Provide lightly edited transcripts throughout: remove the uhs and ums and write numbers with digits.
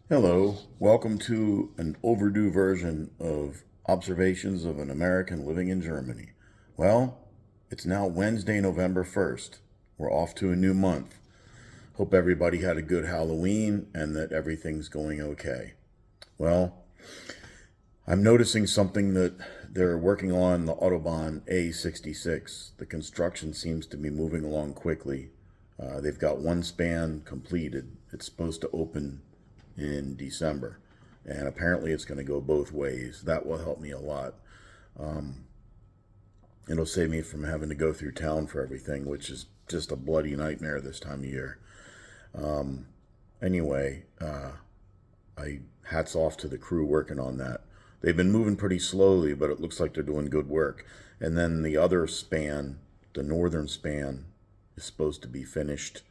Hello, welcome to an overdue version of Observations of an American Living in Germany. Well, it's now Wednesday, November 1st. We're off to a new month. Hope everybody had a good Halloween and that everything's going okay. Well, I'm noticing something that they're working on the Autobahn A66. The construction seems to be moving along quickly. They've got one span completed. It's supposed to open in December, and apparently it's going to go both ways. That will help me a lot. It'll save me from having to go through town for everything, which is just a bloody nightmare this time of year. Anyway, I hats off to the crew working on that. They've been moving pretty slowly, but it looks like they're doing good work. And then the other span, the northern span, is supposed to be finished,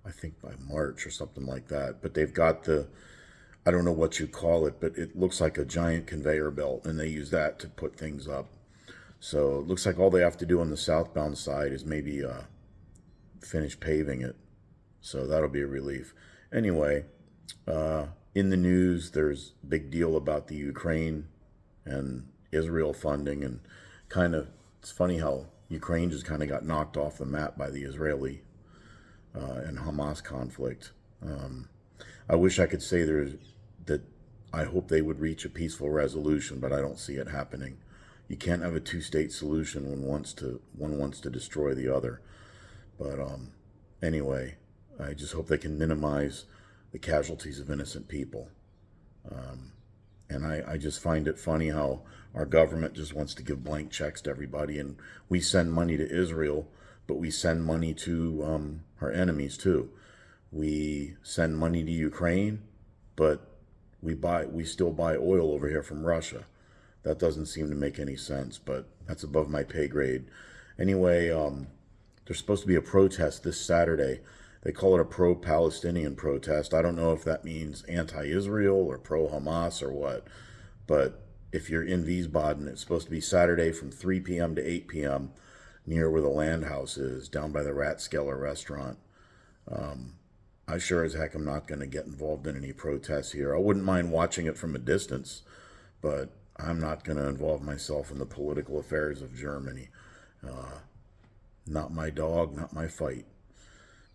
I think by March or something like that. But they've got I don't know what you call it, but it looks like a giant conveyor belt, and they use that to put things up. So it looks like all they have to do on the southbound side is maybe finish paving it. So that'll be a relief. Anyway, in the news, there's a big deal about the Ukraine and Israel funding, and it's funny how Ukraine just kind of got knocked off the map by the Israeli and Hamas conflict. I wish I could say that I hope they would reach a peaceful resolution, but I don't see it happening. You can't have a two-state solution when one wants to destroy the other. But anyway, I just hope they can minimize the casualties of innocent people. And I just find it funny how our government just wants to give blank checks to everybody, and we send money to Israel, but we send money to our enemies too. We send money to Ukraine, but we still buy oil over here from Russia. That doesn't seem to make any sense, but that's above my pay grade. Anyway, there's supposed to be a protest this Saturday. They call it a pro-Palestinian protest. I don't know if that means anti-Israel or pro-Hamas or what, but if you're in Wiesbaden, it's supposed to be Saturday from 3 p.m. to 8 p.m. near where the Land House is, down by the Ratskeller restaurant. I sure as heck am not going to get involved in any protests here. I wouldn't mind watching it from a distance, but I'm not going to involve myself in the political affairs of Germany. Not my dog, not my fight.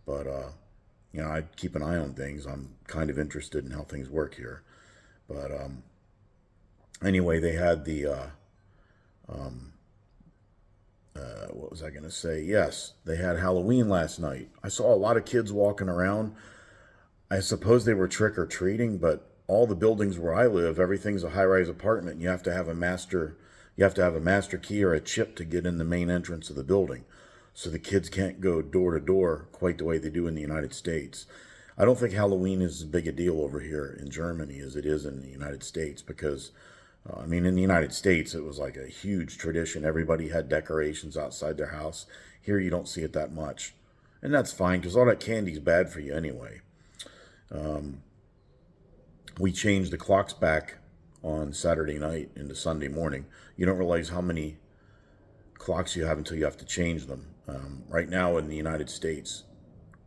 But, I keep an eye on things. I'm kind of interested in how things work here. But anyway, they had what was I going to say? Yes, they had Halloween last night. I saw a lot of kids walking around. I suppose they were trick or treating, but all the buildings where I live, everything's a high-rise apartment. You have to have a master key or a chip to get in the main entrance of the building. So the kids can't go door to door quite the way they do in the United States. I don't think Halloween is as big a deal over here in Germany as it is in the United States because, in the United States, it was like a huge tradition. Everybody had decorations outside their house. Here, you don't see it that much. And that's fine because all that candy's bad for you anyway. We changed the clocks back on Saturday night into Sunday morning. You don't realize how many clocks you have until you have to change them. Right now in the United States,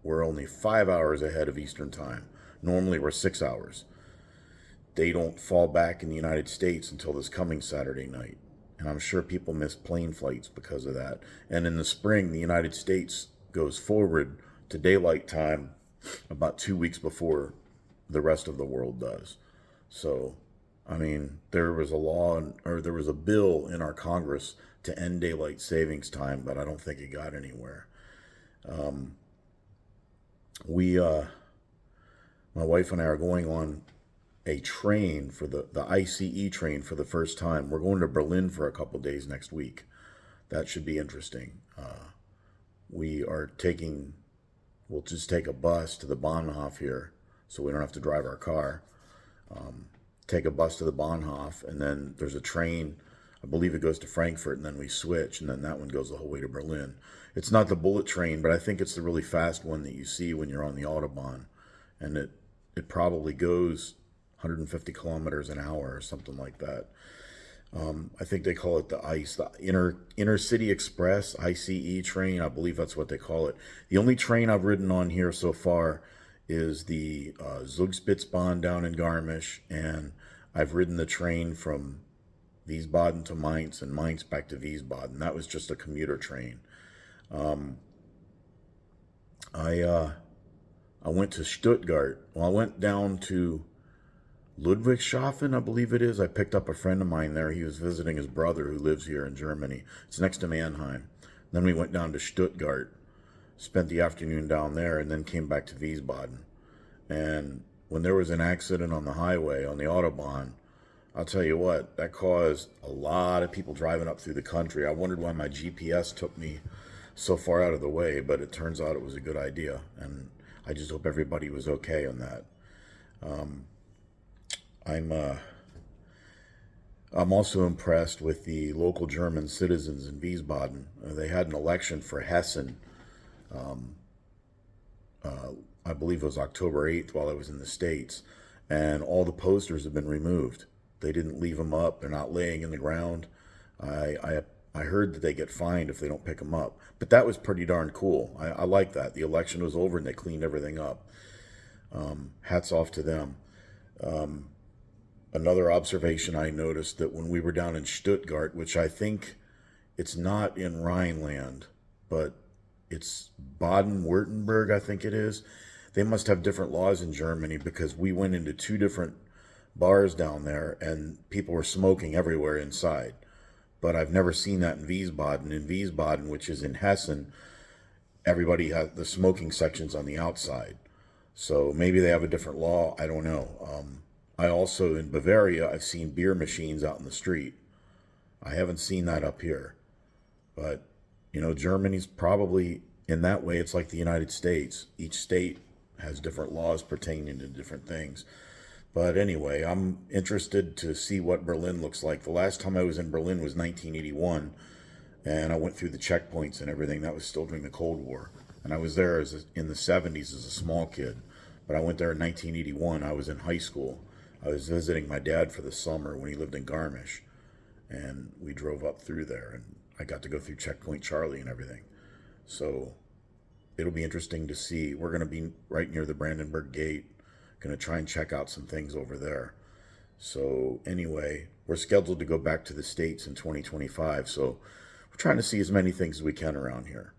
we're only 5 hours ahead of Eastern Time. Normally we're 6 hours. They don't fall back in the United States until this coming Saturday night. And I'm sure people miss plane flights because of that. And in the spring, the United States goes forward to daylight time about 2 weeks before the rest of the world does. So, there was there was a bill in our Congress to end daylight savings time, but I don't think it got anywhere. My wife and I are going on a train for the ICE train for the first time. We're going to Berlin for a couple days next week. That should be interesting. We'll just take a bus to the Bahnhof here, so we don't have to drive our car. Take a bus to the Bahnhof, and then there's a train. I believe it goes to Frankfurt, and then we switch, and then that one goes the whole way to Berlin. It's not the bullet train, but I think it's the really fast one that you see when you're on the Autobahn, and it probably goes 150 kilometers an hour or something like that. I think they call it the ICE, the Inner City Express, ICE train. I believe that's what they call it. The only train I've ridden on here so far is the Zugspitzbahn down in Garmisch, and I've ridden the train from Wiesbaden to Mainz and Mainz back to Wiesbaden. That was just a commuter train. I I went to Stuttgart. Well, I went down to Ludwigshafen, I believe it is. I picked up a friend of mine there. He was visiting his brother who lives here in Germany. It's next to Mannheim. Then we went down to Stuttgart, spent the afternoon down there, and then came back to Wiesbaden. And when there was an accident on the highway, on the Autobahn, I'll tell you what, that caused a lot of people driving up through the country. I wondered why my GPS took me so far out of the way, but it turns out it was a good idea. And I just hope everybody was okay on that. I'm I'm also impressed with the local German citizens in Wiesbaden. They had an election for Hessen. I believe it was October 8th while I was in the States, and all the posters have been removed. They didn't leave them up. They're not laying in the ground. I heard that they get fined if they don't pick them up. But that was pretty darn cool. I like that. The election was over and they cleaned everything up. Hats off to them. Another observation I noticed that when we were down in Stuttgart, which I think it's not in Rhineland, but it's Baden-Württemberg, I think it is. They must have different laws in Germany because we went into two different bars down there and people were smoking everywhere inside. But I've never seen that in Wiesbaden. In Wiesbaden, which is in Hessen, everybody has the smoking sections on the outside. So maybe they have a different law. I don't know. I also, in Bavaria, I've seen beer machines out in the street. I haven't seen that up here. But, you know, Germany's probably, in that way, it's like the United States. Each state has different laws pertaining to different things. But anyway, I'm interested to see what Berlin looks like. The last time I was in Berlin was 1981, and I went through the checkpoints and everything. That was still during the Cold War. And I was there in the 70s as a small kid. But I went there in 1981. I was in high school. I was visiting my dad for the summer when he lived in Garmisch. And we drove up through there, and I got to go through Checkpoint Charlie and everything. So it'll be interesting to see. We're going to be right near the Brandenburg Gate. Going to try and check out some things over there. So anyway, we're scheduled to go back to the States in 2025. So we're trying to see as many things as we can around here.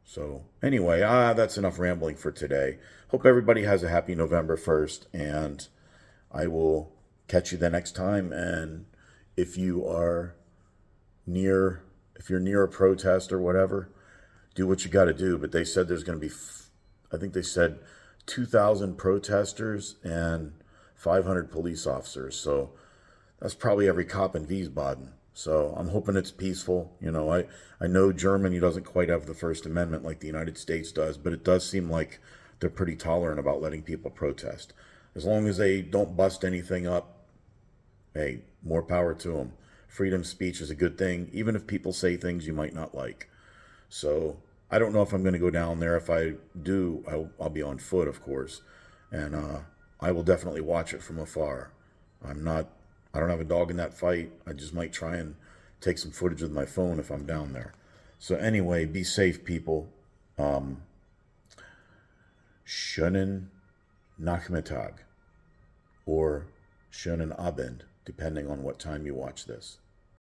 So anyway, that's enough rambling for today. Hope everybody has a happy November 1st, and I will catch you the next time. And if you're near a protest or whatever, do what you got to do. But they said there's going to be, I think they said 2,000 protesters and 500 police officers. So that's probably every cop in Wiesbaden. So I'm hoping it's peaceful. You know, I know Germany doesn't quite have the First Amendment like the United States does, but it does seem like they're pretty tolerant about letting people protest. As long as they don't bust anything up, hey, more power to them. Freedom of speech is a good thing, even if people say things you might not like. So I don't know if I'm going to go down there. If I do, I'll be on foot, of course. And I will definitely watch it from afar. I don't have a dog in that fight. I just might try and take some footage with my phone if I'm down there. So anyway, be safe, people. Schönen Nachmittag or schönen Abend, depending on what time you watch this.